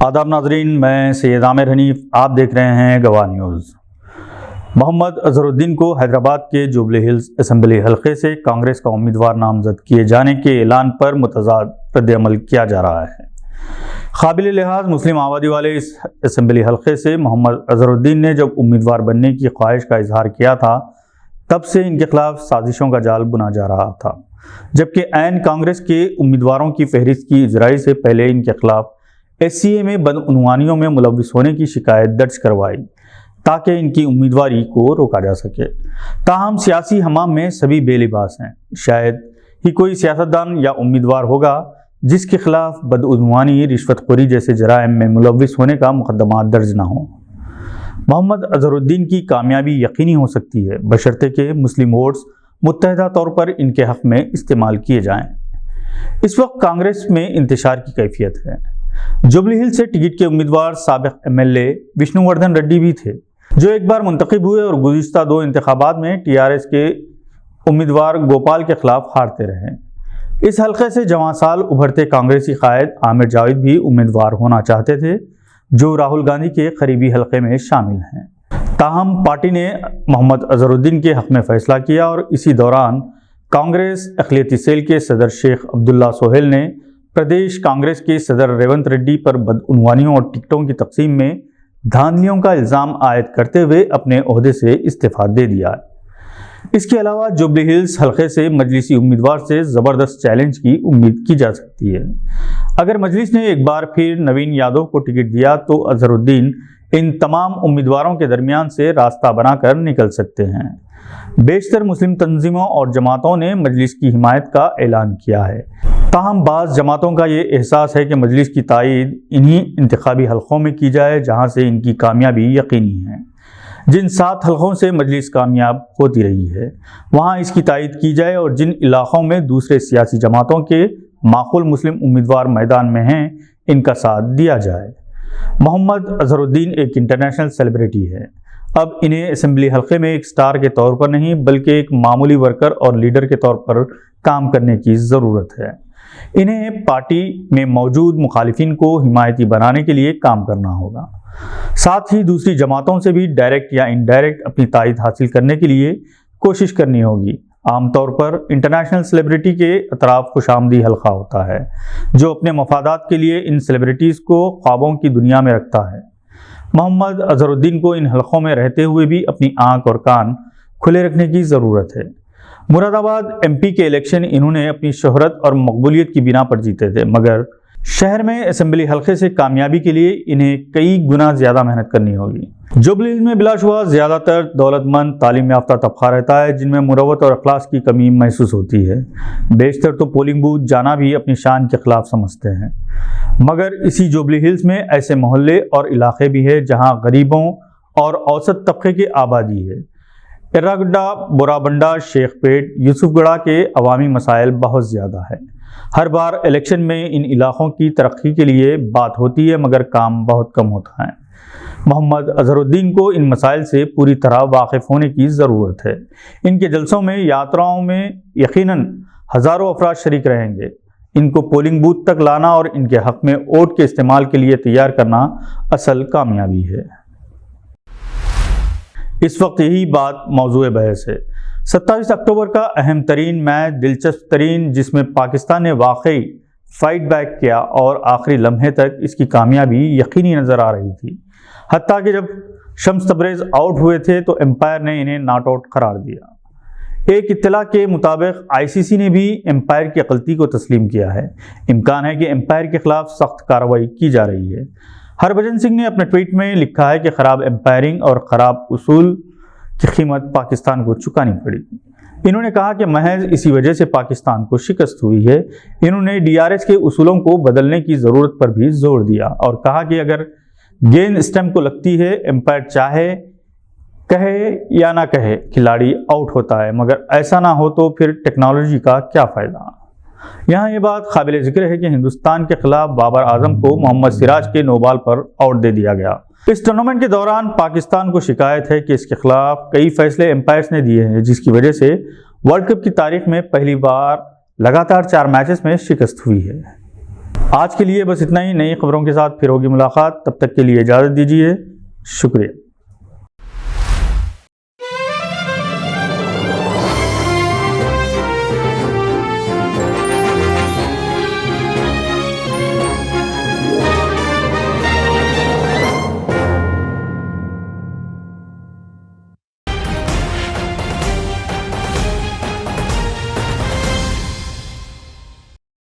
آداب ناظرین، میں سید عامر حنیف، آپ دیکھ رہے ہیں گواہ نیوز۔ محمد اظہرالدین کو حیدرآباد کے جوبلی ہلز اسمبلی حلقے سے کانگریس کا امیدوار نامزد کیے جانے کے اعلان پر متضاد رد عمل کیا جا رہا ہے۔ قابل لحاظ مسلم آبادی والے اس اسمبلی حلقے سے محمد اظہرالدین نے جب امیدوار بننے کی خواہش کا اظہار کیا تھا تب سے ان کے خلاف سازشوں کا جال بنا جا رہا تھا، جبکہ عین کانگریس کے امیدواروں کی فہرست کی اجرائی سے پہلے ان کے خلاف SCA میں بدعنوانیوں میں ملوث ہونے کی شکایت درج کروائی تاکہ ان کی امیدواری کو روکا جا سکے۔ تاہم سیاسی حمام میں سبھی بے لباس ہیں، شاید ہی کوئی سیاستدان یا امیدوار ہوگا جس کے خلاف بدعنوانی، رشوت خوری جیسے جرائم میں ملوث ہونے کا مقدمہ درج نہ ہو۔ محمد اظہرالدین کی کامیابی یقینی ہو سکتی ہے بشرطے کہ مسلم ووٹس متحدہ طور پر ان کے حق میں استعمال کیے جائیں۔ اس وقت کانگریس میں انتشار کی کیفیت ہے۔ جوبلی ہلز سے ٹکٹ کے امیدوار سابق MLA وشنو وردھن ریڈی بھی تھے، جو ایک بار منتخب ہوئے اور گزشتہ 2 انتخابات میں TRS کے امیدوار گوپال کے خلاف ہارتے رہے۔ اس حلقے سے جوان سال ابھرتے کانگریسی قائد عامر جاوید بھی امیدوار ہونا چاہتے تھے، جو راہل گاندھی کے قریبی حلقے میں شامل ہیں۔ تاہم پارٹی نے محمد اظہرالدین کے حق میں فیصلہ کیا اور اسی دوران کانگریس اقلیتی سیل کے صدر شیخ عبداللہ سہیل نے پردیش کانگریس کے صدر ریونت ریڈی پر بدعنوانیوں اور ٹکٹوں کی تقسیم میں دھاندلیوں کا الزام عائد کرتے ہوئے اپنے عہدے سے استعفیٰ دے دیا۔ اس کے علاوہ جوبلی ہلز حلقے سے مجلسی امیدوار سے زبردست چیلنج کی امید کی جا سکتی ہے۔ اگر مجلس نے ایک بار پھر نوین یادو کو ٹکٹ دیا تو اظہرالدین ان تمام امیدواروں کے درمیان سے راستہ بنا کر نکل سکتے ہیں۔ بیشتر مسلم تنظیموں اور جماعتوں نے مجلس کی حمایت کا اعلان کیا ہے، تاہم بعض جماعتوں کا یہ احساس ہے کہ مجلس کی تائید انہی انتخابی حلقوں میں کی جائے جہاں سے ان کی کامیابی یقینی ہے۔ جن 7 حلقوں سے مجلس کامیاب ہوتی رہی ہے وہاں اس کی تائید کی جائے اور جن علاقوں میں دوسرے سیاسی جماعتوں کے معقول مسلم امیدوار میدان میں ہیں ان کا ساتھ دیا جائے۔ محمد اظہرالدین ایک انٹرنیشنل سیلیبریٹی ہے۔ اب انہیں اسمبلی حلقے میں ایک سٹار کے طور پر نہیں بلکہ ایک معمولی ورکر اور لیڈر کے طور پر کام کرنے کی ضرورت ہے۔ انہیں پارٹی میں موجود مخالفین کو حمایتی بنانے کے لیے کام کرنا ہوگا، ساتھ ہی دوسری جماعتوں سے بھی ڈائریکٹ یا انڈائریکٹ اپنی تائید حاصل کرنے کے لیے کوشش کرنی ہوگی۔ عام طور پر انٹرنیشنل سیلیبریٹی کے اطراف خوش آمدی حلقہ ہوتا ہے جو اپنے مفادات کے لیے ان سیلیبریٹیز کو خوابوں کی دنیا میں رکھتا ہے۔ محمد اظہرالدین کو ان حلقوں میں رہتے ہوئے بھی اپنی آنکھ اور کان کھلے رکھنے کی ضرورت ہے۔ مراد آباد MP کے الیکشن انہوں نے اپنی شہرت اور مقبولیت کی بنا پر جیتے تھے، مگر شہر میں اسمبلی حلقے سے کامیابی کے لیے انہیں کئی گنا زیادہ محنت کرنی ہوگی۔ جوبلی ہلز میں بلا شبہ زیادہ تر دولت مند تعلیم یافتہ طبقہ رہتا ہے جن میں مروت اور اخلاص کی کمی محسوس ہوتی ہے۔ بیشتر تو پولنگ بوتھ جانا بھی اپنی شان کے خلاف سمجھتے ہیں، مگر اسی جوبلی ہلز میں ایسے محلے اور علاقے بھی ہیں جہاں غریبوں اور اوسط طبقے کی آبادی ہے۔ ارراگڈہ، بورابنڈہ، شیخ پیٹ، یوسف گڑھ کے عوامی مسائل بہت زیادہ ہے۔ ہر بار الیکشن میں ان علاقوں کی ترقی کے لیے بات ہوتی ہے مگر کام بہت کم ہوتا ہے۔ محمد اظہرالدین کو ان مسائل سے پوری طرح واقف ہونے کی ضرورت ہے۔ ان کے جلسوں میں، یاتراؤں میں یقیناً ہزاروں افراد شریک رہیں گے۔ ان کو پولنگ بوتھ تک لانا اور ان کے حق میں ووٹ کے استعمال کے لیے تیار کرنا اصل کامیابی ہے۔ اس وقت یہی بات موضوع بحث ہے۔ 27 اکتوبر کا اہم ترین میچ، دلچسپ ترین، جس میں پاکستان نے واقعی فائٹ بیک کیا اور آخری لمحے تک اس کی کامیابی یقینی نظر آ رہی تھی، حتیٰ کہ جب شمس تبریز آؤٹ ہوئے تھے تو امپائر نے انہیں ناٹ آؤٹ قرار دیا۔ ایک اطلاع کے مطابق ICC نے بھی امپائر کی غلطی کو تسلیم کیا ہے۔ امکان ہے کہ امپائر کے خلاف سخت کارروائی کی جا رہی ہے۔ ہربھجن سنگھ نے اپنے ٹویٹ میں لکھا ہے کہ خراب امپائرنگ اور خراب اصول کی قیمت پاکستان کو چکانی پڑی۔ انہوں نے کہا کہ محض اسی وجہ سے پاکستان کو شکست ہوئی ہے۔ انہوں نے DRS کے اصولوں کو بدلنے کی ضرورت پر بھی زور دیا اور کہا کہ اگر گیند اسٹمپ کو لگتی ہے، امپائر چاہے کہے یا نہ کہے، کھلاڑی آؤٹ ہوتا ہے، مگر ایسا نہ ہو تو پھر ٹیکنالوجی کا کیا فائدہ۔ یہاں یہ بات قابل ذکر ہے کہ ہندوستان کے خلاف بابر اعظم کو محمد سراج کے نو بال پر آؤٹ دے دیا گیا۔ اس ٹورنامنٹ کے دوران پاکستان کو شکایت ہے کہ اس کے خلاف کئی فیصلے امپائرز نے دیے ہیں، جس کی وجہ سے ورلڈ کپ کی تاریخ میں پہلی بار لگاتار 4 میچز میں شکست ہوئی ہے۔ آج کے لیے بس اتنا ہی، نئی خبروں کے ساتھ پھر ہوگی ملاقات، تب تک کے لیے اجازت دیجیے، شکریہ۔